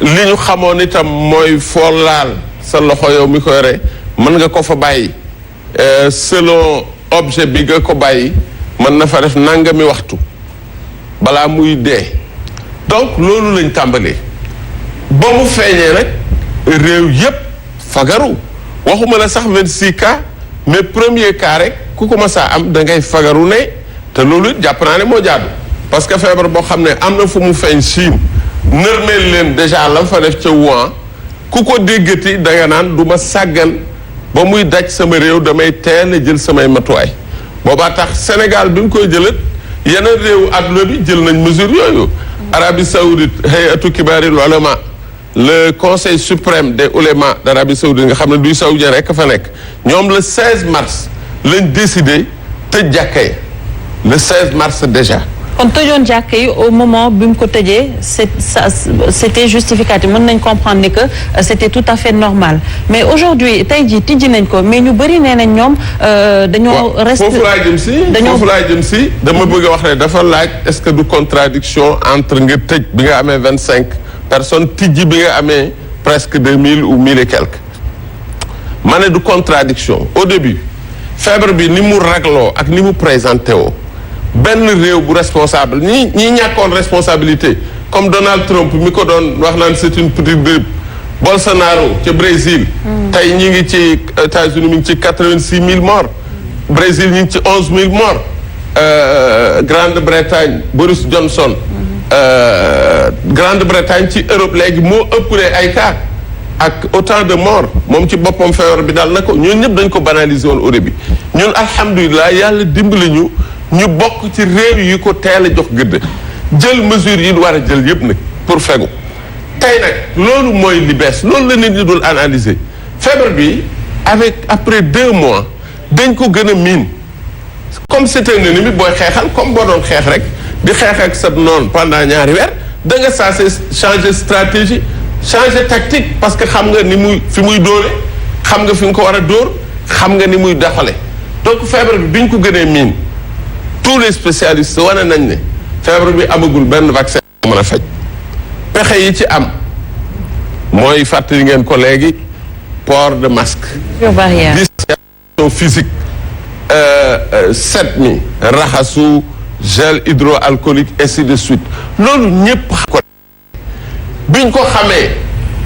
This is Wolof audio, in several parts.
li ñu xamoon itam mooy foo laal sa loxo yow mi ko yore mën nga ko fa bàyyi selon objet bi nga ko bàyyi mën na fa def nangami waxtu balaa muy dee donc loolu lañ tàmbalee ba mu feeñee nag réew yépp fagaru waxuma la sax 26 cas mais premier cas rek ku ko mas a am da ngay fagaru ne te loolu it jàpp naa ne moo jaadu parce que feebar boo xam ne am na fu mu feeñ Chine nërmeel leen déjà la fa def ca Wuhan ku ko déggati da nga naan du ma sàggan ba muy daj sama réew damay teel a jël samay matuwaay boobaa tax Sénégal bi mu koy jëlat yeneen réewu àdduna bi jël nañ mesure yooyu Arabie Saoudite hayatu kibaaril ulama le conseil suprême des oulémas d'Arabie Saoudite nga xam ne duy saoudien rek fa nekk ñoom le 16 mars lañ décidé tëj jàkka yi le 16 mars déjà. kon tëjoon jàkka yi au moment bi mu ko tëjee c'était justificatif mën nañ comprendre ni que c'était tout à fait normal mais aujourd'hui tey jii tijji nañ ko mais ñu bëri nee nañ ñoom dañoo reste foofu laa jëm si dama bëgg a wax ne dafa laaj est-ce que du contradiction entre nga tëj bi nga amee 25 personnes tijji bi nga amee presque 2000 ou 1000 et quelques ma ne du contradiction au début feebar bi ni mu ragloo ak ni mu présenté woo benn réew bu responsable ñi ñàkkoon responsabilité comme Donald Trump mi ko doon wax naan c'est une petite grippe Bolsonaro ca Brésil tey ñi ngi ci États-Unis mi ngi ci 86 000 morts Brésil ñi ngi ci 11 000 morts Grande-Bretagne Boris Johnson Grande-Bretagne ci Europe léegi moo ëppale ay cas ak autant de morts moom ci boppam feebar bi daal na ko ñun ñëpp dañ ko banaliser woon au début ñun alhamdulilah yàlla dimbali ñu bokk ci réew yi ko teel a jox gëdd jël mesures yi war a jël yëpp nag pour fegu tey nag loolu mooy li bees loolu la nit ñi dul analyser feebar bi après 2 mois dañ ko gën a miin comme c'est un ennemi booy xeexal comme boo doon xeex rek di xeex ak sa noonu pendant ñaari weer da nga censé changer stratégie changer tactique parce que xam nga ni muy fi muy dóore xam nga fi nga ko war a dóor xam nga ni muy doxale donc feebar bi biñ ko gënee miin tous les spécialistes wane nañ ne feebar bi amagul benn vaccin mën a faj pexe yi ci am mooy fàttali ngeen ko léegi port de masque distanciation physique set mi raxasu gel hydroalcoolique ainsi de suite loolu ñëpp ko biñ ko xamee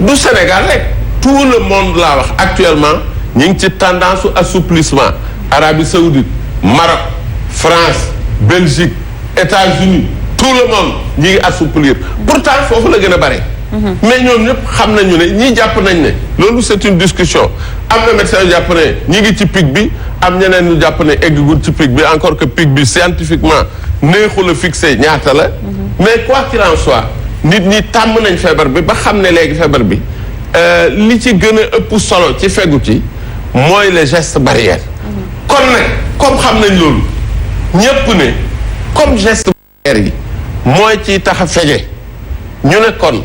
du Sénégal rek tout le monde laa wax actuellement ñu ngi ci tendance assouplissement Arabie Saoudite Maroc France Belgique États-Unis tout le monde ñi ngi assouplir pourtant foofu la gën a bare mais ñoom ñëpp xam nañu ne ñii jàpp nañ ne loolu c'est une discussion am na médecin yu jàpp ne ñi ngi ci pic bi am ñeneen ñu jàpp ne eggagul ci pic bi encore que pic bi scientifiquement neexul a fixé ñaata la mais quoi qu'il en soit nit ñi tàmm nañ feebar bi ba xam ne léegi feebar bi li ci gën a ëpp solo ci fegu ci mooy les gestes barrières kon nag comme xam nañ loolu ñépp ne comme geste barrière yi mooy ci tax a fege ñu ne kon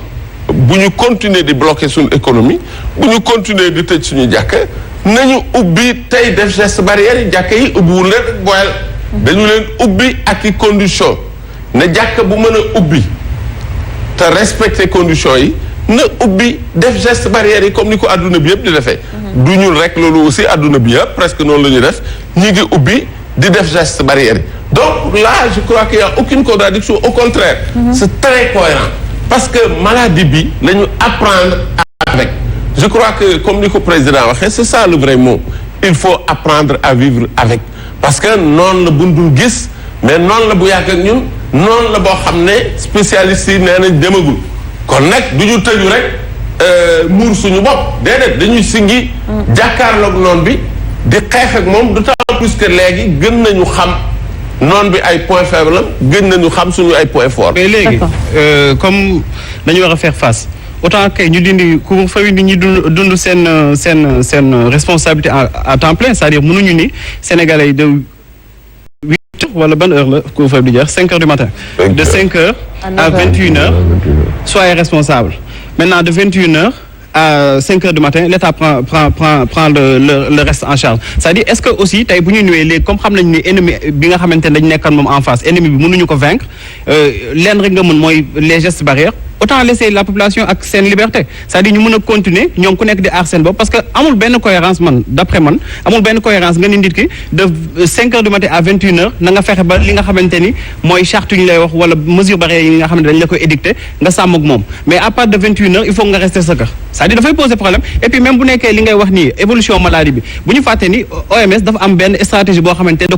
bu ñu continuer di bloquer suñu économie bu ñu continuer di tëj suñu jàkka nañu ubbi tey def geste barrière yi jàkka yi ubbiwul leen boyal dañu leen ubbi ak i condition ne jàkka bu mën a ubbi te respecter conditions yi na ubbi def geste barrière yi comme ni ko adduna bi yëpp di defee du ñun rek loolu aussi adduna bi yëpp presque noonu la ñuy def ñi ngi ubbi di def geste barrière yi donc là je crois qu'il y a aucune contradiction au contraire c'est très cohérent parce que maladie bi la ñu apprendre avec je crois que comme ni ko président waxee c'est ça le vrai mot il faut apprendre à vivre avec parce que noonu la bundul gis mais noonu la bu yàgg ak ñun noonu la boo xam ne spécialistes yi nee nañ demagul kon nag du ñu tëju rek muur suñu bopp déedéet dañuy siggi jàkkaarloog noonu bi di xeex ak moom d'autant plus que léegi gën nañu xam noonu bi ay points faibles am gën nañu xam suñu ay points forts. mais léegi comme dañu war a faire face autant que ñu dindi couvre-feu nit ñi dund seen responsabilité à temps plein c'est-à-dire mënuñu ni Sénégalais yi de 8 heures wala ban heure la couvre-feu di jeex 5 heures du matin. de 5 heures à 21 heures. soyez responsable maintenant de 21 heures à 5 heures du matin l'État prend le reste en charge c'est-à-dire est-ce que aussi tey bu ñu ñëwee léegi comme xam nañ ni ennemi bi nga xamante ne dañ nekkoon moom en face ennemi bi mënuñu ko vaincre leen rek nga mën mooy les gestes barrières autant laisser la population ak seen liberté c'est-à-dire ñu mën a continuer ñoom ku nekk di aar seen bopp parce que amul benn cohérence d'après man amul benn cohérence nga ni nit ki de 5 heures du matin à 21 heures na nga fexe ba li nga xamante ni mooy charte yu ñu lay wax wala mesure barrière yi nga xam ne dañ la koy édicter nga sàmm ak moom mais à partir de 21 heures il faut nga rester sa kër c'est-à-dire dafay poser problème et puis même bu nekkee li ngay wax nii évolution maladie bi bu ñu fàtte ni OMS dafa am benn stratégie boo xamante ne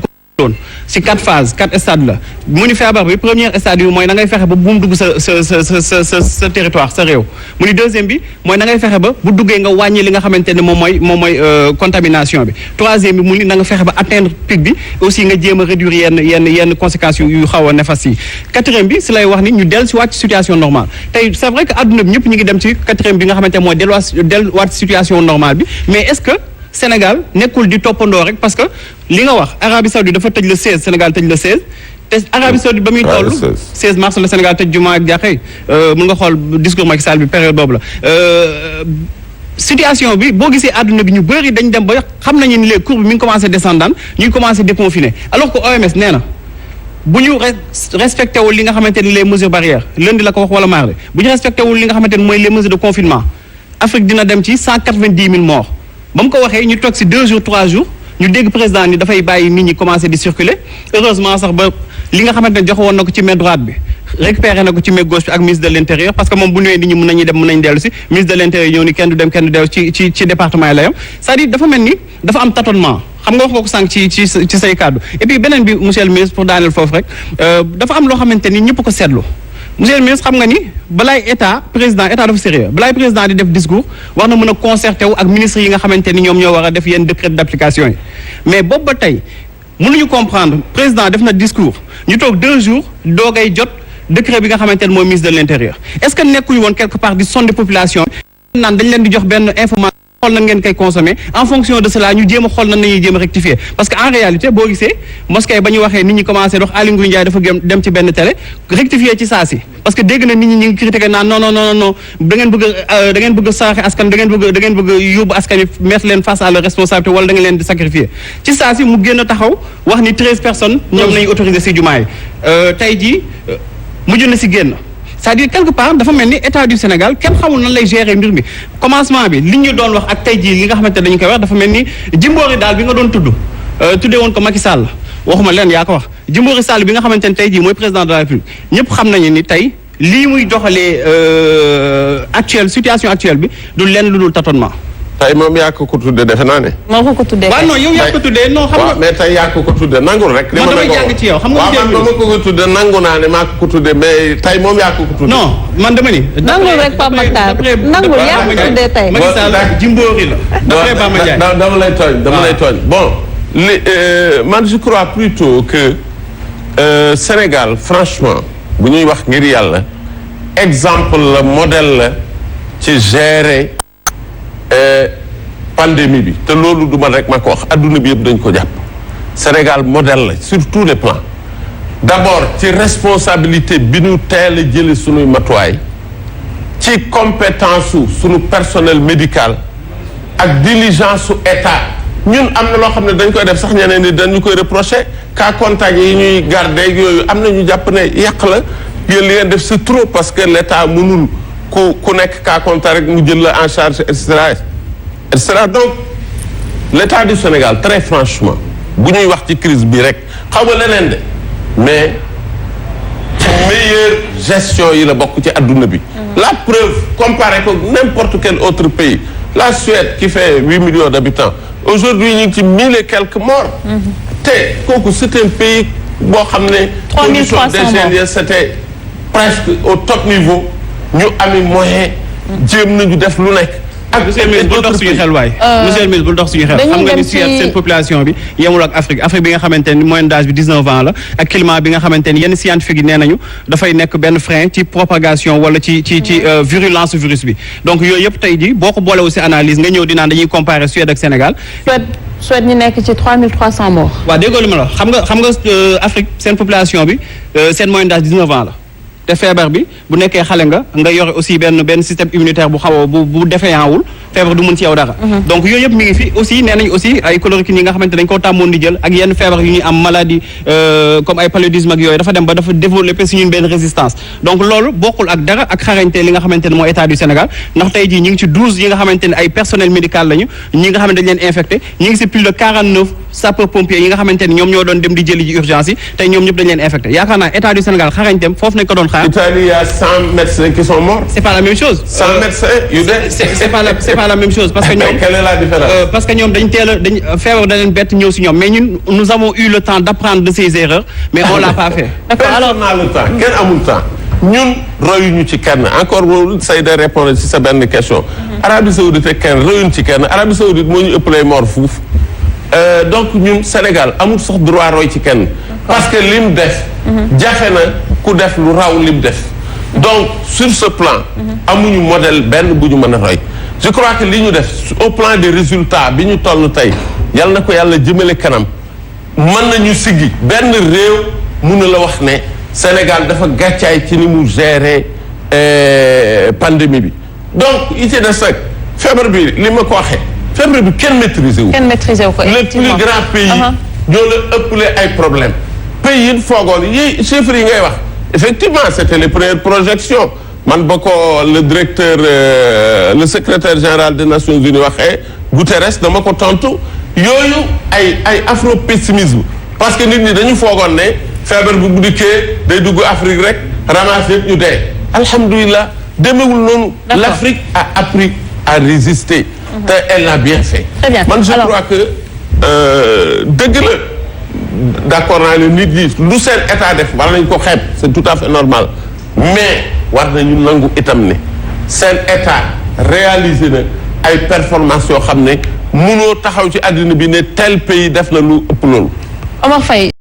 si 4 phases 4 stades la mu ni feebar bi première stade bi mooy na ngay fexe ba bu mu dugg sa territoire sa réew mu ni deuxième bi mooy na ngay fexe ba bu duggee nga wàññi li nga xamante ne moom mooy contamination bi troisième bi mu ni na nga fexe ba atteindre pic bi aussi nga jéem a réduire yenn conséquences yu xaw a néfastes yi quatrième bi si lay wax ni ñu dellu si waat situation normale tey c'est vrai que adduna bi ñëpp ñu ngi dem ci quatrième bi nga xamante ne mooy delluwaat situation normale bi mais est-ce que Sénégal nekkul di toppandoo rek parce que li nga wax Arabie Saoudite dafa tëj le 16 Sénégal tëj le 16 te Arabie Saoudite ba muy toll 16 mars la Sénégal tëj jumaa ak jàkkee mën nga xool discours Macky Sall bi période boobu la situation bi boo gisee àdduna bi ñu bëri dañ dem ba xam nañu ni les courbes mi ngi commencé descendante ñuy commencé déconfiner alors que OMS nee na bu ñu respecté wul li nga xamante ni les mesures barrières lundi la ko wax wala mardi bu ñu respecté wul li nga xamante ni mooy les mesures de confinement Afrique dina dem ci 190 000 morts ba mu ko waxee ñu toog si 2 jours 3 jours ñu dégg président ni dafay bàyyi nit ñi commencé di circuler heureusement sax ba li nga xamante ne joxe woon na ko ci main droite bi récupéré na ko ci main gauche bi ak ministre de l'intérieur parce que moom bu ñëwee nit ñi mën nañu dellu si ministre de l'intérieur ñëw ni kenn du dem kenn du dellu ci département yi la yam c'est-à-dire dafa mel ni dafa am tâtonnement xam nga wax nga ko sànq ci say kàddu et puis beneen bi monsieur le ministre pour daaneel foofu rek dafa am loo xamante ni ñëpp ko seetlu monsieur le ministre xam nga ni balaay état dafa sérieux balaay président di def discours war na mën a concerté wu ak ministres yi nga xamante ni ñoom ñoo war a def yenn décret d'application yi mais boobu ba tey mënuñu comprendre président def na discours ñu toog 2 jours doogay jot décret bi nga xamante ne mooy ministre de l'intérieur est-ce que nekkuñu woon quelque part di sonder population naan dañ leen di jox benn information xool na ngeen koy consommer en fonction de cela ñu jéem a xool nan nañuy jéem a rectifier parce que en réalité boo gisee mosquée ba ñu waxee nit ñi commencé dox Aly Ngouille Ndiaye dafa dem ci benn télé rectifier ci saa si parce que dégg na nit ñi ñu ngi critiqué naan non da ngeen bëgg a saaxe askan da ngeen bëgg yóbbu askan yi mettre leen face à leur responsabilité wala da ngeen leen di sacrifier ci saa si mu génn taxaw wax ni 13 personnes ñoom nañu autorisé si jumaa yi tey jii mujj na si génn c'est-à-dire quelque part dafa mel ni état du Sénégal kenn xamul nan lay gérer mbir mi commencement bi li ñu doon wax ak tey jii li nga xamante dañu koy wax dafa mel ni Jimbori daal bi nga doon tuddee woon ko Macky Sall waxuma leen yaa ko wax Jimbori Sall bi nga xamante ne tey jii mooy président de la République ñëpp xam nañu ni tey lii muy doxalee situation actuelle bi du lenn lu dul tâtonnement. tey moom yaa ko tuddee defe naa ne. moo ko tuddee waaw non yow yaa ko tuddee non xam nga mais tey yaa ko tuddee nangul rek. man damay jàng ci yow xam nga waaw man dama ko tuddee nangu naa ne maa ko tuddee mais tey moom yaa ko tuddee. non man dama ni. nangul rek Pape Makhtar nangul yaa ko tuddee tey. Macky Sall Jimbori la. d'après Bamba Ndiaye dama lay tooñ bon man je crois plutôt que Sénégal franchement bu ñuy wax ngir yàlla exemple la modèle la ci gérer. pandémie bi te loolu du man rek ma ko wax adduna bi yëpp dañ ko jàpp Sénégal modèle la sur tous les plans d'abord ci responsabilité bi ñu teel a jële suñuy matuwaay ci compétence su suñu personnel médical ak diligence su état ñun am na loo xam ne dañ koy def sax ñeneen ni dañu koy reprocher cas contact yi ñuy garder yooyu am na ñu jàpp ne yàq la yéen li ngeen def c'est trop parce que l'état mënul ku nekk cas contact rek mu jël la en charge et cetera donc l'état du Sénégal très franchement bu ñuy wax ci crise bi rek xaw ma leneen de mais ci meilleure gestion yi la bokk ci adduna bi. la preuve comparé ko n'importe quel autre pays la Suède qui fait 8 millions d'habitants aujourd'hui ñu ngi ci 1000 et quelques morts. te kooku c'est un pays boo xam ne. 3300 d'ingénieurs c'était presque au top niveau. ñu ami moyen jéem nañu def lu nekk. ak monsieur le ministre bul dox suñu xel waay. monsieur le ministre bul dox suñu xel. xam nga ni Suède seen population bi yemul ak Afrique bi nga xamante ni moyenne d'âge bi 19 ans la ak climat bi nga xamante ni yenn scientifique yi nee nañu dafay nekk benn frein ci propagation wala ci virulence virus bi donc yooyu yëpp tey jii boo ko boole aussi analyse nga ñëw di naan dañuy comparer Suède ak Sénégal. Suède ñu nekk ci 3300 morts. waaw déggoo li ma la xam nga Afrique seen population bi seen moyenne d'âge 19 ans la. te feebar bi bu nekkee xale nga yore aussi benn système immunitaire bu xaw a bu défaillant wul feebar du mën ci yow dara. donc yooyu yëpp mi ngi fi aussi nee nañ aussi ay chloroquine yi nga xamante dañ koo tàmmoon di jël ak yenn feebar yu ñuy am maladie comme ay paludisme ak yooyu dafa dem ba dafa développer si ñun benn résistance donc loolu bokkul ak dara ak xarañte li nga xamante ne mooy état du Sénégal ndax tey jii ñu ngi ci 12 yi nga xamante ne ay personnel médical lañu ñi nga xamante dañ leen infecté ñu ngi si plus de 49 sapeurs pompiers yi nga xamante ne ñoom ñoo doon dem di jëli ji urgence yi tey ñoom ñëpp dañ leen infecté yaakaar naa état du Sénégal xarañteem foofu nañ ko doon xaar. Italie, il y a 100 médecins qui sont morts. C'est pas la même chose. 100 médecins yu dee. c'est pas la même chose parce que ñoom. Quelle est la différence? Parce que ñoom dañ teel a dañ feebar da leen bett ñëw si ñoom mais ñun nous avons eu le temps d'apprendre de ces erreurs mais on l'a pas fait. D'accord, alors on a le temps kenn amul temps ñun royuñu ci kenn encore loolu say de répondre ci sa benn question. Arabie Saoudite kenn royuñu ci kenn Arabie Saoudite moo ñu ëpp lay mort fuuf donc ñun Sénégal amul sax droit roy ci kenn. parce que lim def. jafe na ku def lu raw lim def. donc sur ce plan. amuñu modèle benn bu ñu mën a roy. je crois que li ñu def au plan des résultats bi ñu toll tey yal na ko yàlla jëmale kanam mën nañu siggi benn réew mun na la wax ne Sénégal dafa gàccaay ci ni mu gérer pandémie bi donc it des nag feebar bi li ma ko waxee feebar bi kenn maîtriser wu. kenn maîtriser wu ko le plus grand pays. ñoo la ëppale ay problème pays yi foogoon yi chiffres yi ngay wax effectivement c'était les premières projections man ba ko le directeur le secrétaire général des Nations Unies waxee Guterres dama ko tontu yooyu ay afro-pessimisme parce que nit ñi dañu foogoon ne feebar bi bu dikkee day dugg Afrique rek ramasse yëpp ñu dee alhamdulilah demewul noonu. L'Afrique a appris à résister. te elle l'a bien fait. Très bien. man je crois que dëgg la d'accord naa ne nit ñi lu seen état def war nañ ko xeeb c'est tout à fait normal mais war nañu nangu itam ne seen état réalisé na ay performances yoo xam ne mënoo taxaw ci àddina bi ne tel pays def na lu ëpp loolu. Omar Faye